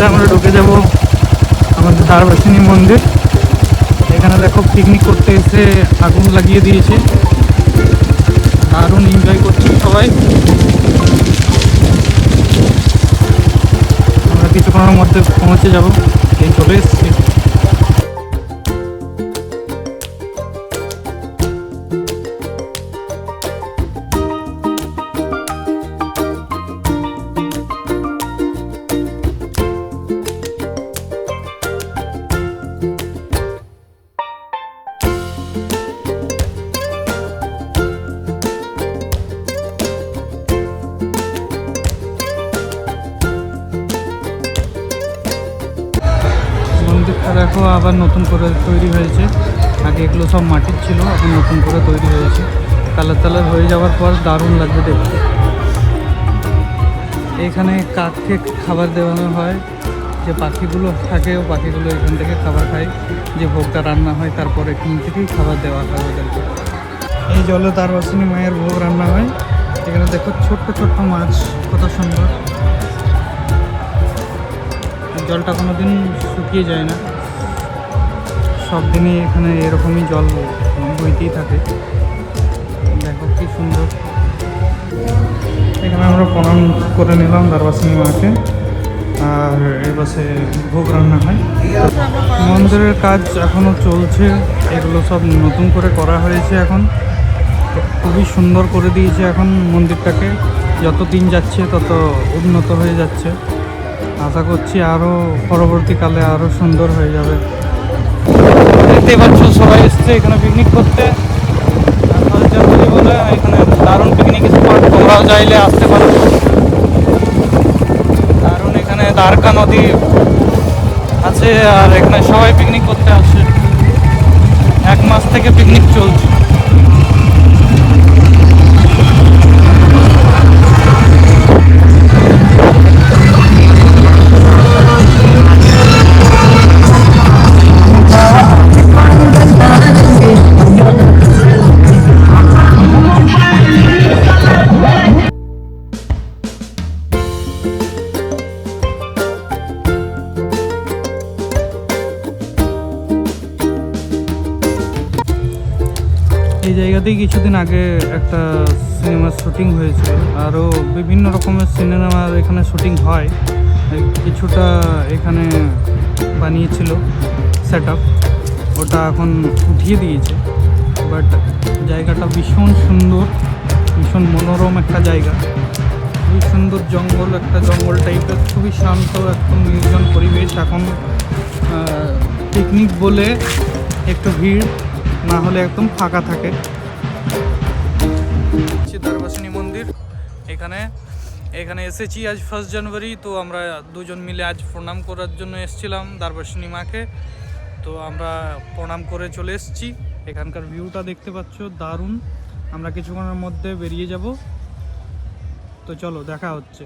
মধ্যে আমরা ঢুকে যাব আমাদের দ্বারবাসিনী মন্দির। এখানে দেখো পিকনিক করতে এসে আগুন লাগিয়ে দিয়েছে, দারুণ এনজয় করছি সবাই। আমরা কিছুক্ষণের মধ্যে পৌঁছে যাব, এই চলে এসেছি। মন্দিরটা দেখো আবার নতুন করে তৈরি হয়েছে, আগে এগুলো সব মাটির ছিল, এখন নতুন করে তৈরি হয়েছে। কালার টালার হয়ে যাওয়ার পর দারুণ লাগবে দেখতে। এখানে কাককে খাবার দেওয়ানো হয়, যে পাখিগুলো থাকে ও পাখিগুলো এখান থেকে খাবার খায়, যে ভোগটা রান্না হয় তারপর এখান থেকেই খাবার দেওয়া হয় ওদেরকে। এই জলে দ্বারবাসিনী মায়ের ভোগ রান্না হয়। এখানে দেখো ছোট্ট ছোট্ট মাছ, কত সুন্দর। জলটা কোনো দিন শুকিয়ে যায় না, সব দিনই এখানে এরকমই জল বইতেই থাকে। দেখো কি সুন্দর। এখানে আমরা প্রণাম করে নিলাম দ্বারবাসিনী মাকে, আর এই পাশে ভোগ রান্না হয়। মন্দিরের কাজ এখনও চলছে, এগুলো সব নতুন করে করা হয়েছে এখন, খুবই সুন্দর করে দিয়েছে এখন মন্দিরটাকে। যত দিন যাচ্ছে তত উন্নত হয়ে যাচ্ছে, আশা করছি আরও পরবর্তীকালে আরও সুন্দর হয়ে যাবে। দেখতে পাচ্ছ সবাই এসছে এখানে পিকনিক করতে, বলে এখানে দারুণ পিকনিক স্পট, তোমরাও চাইলে আসতে পারো। দারুণ এখানে দ্বারকা নদী আছে, আর এখানে সবাই পিকনিক করতে আসে। 1 মাস থেকে পিকনিক চলছে। এই জায়গাতেই কিছুদিন আগে একটা সিনেমার শুটিং হয়েছিল, আরও বিভিন্ন রকমের সিনেমার এখানে শুটিং হয়। কিছুটা এখানে বানিয়েছিল সেট আপ, ওটা এখন উঠিয়ে দিয়েছে। বাট জায়গাটা ভীষণ সুন্দর, ভীষণ মনোরম একটা জায়গা, খুবই সুন্দর জঙ্গল, একটা জঙ্গল টাইপের, খুবই শান্ত একদম নির্জন পরিবেশ। এখন পিকনিক বলে একটু ভিড়, না হলে একদম ফাঁকা থাকে। দ্বারবাসিনী মন্দির এখানে এসেছি আজ 1 জানুয়ারি, তো আমরা দুজন মিলে আজ প্রণাম করার জন্য এসেছিলাম দ্বারবাসিনী মাকে। তো আমরা প্রণাম করে চলে এসেছি। এখানকার ভিউটা দেখতে পাচ্ছ দারুণ। আমরা কিছুক্ষণের মধ্যে বেরিয়ে যাব, তো চলো দেখা হচ্ছে।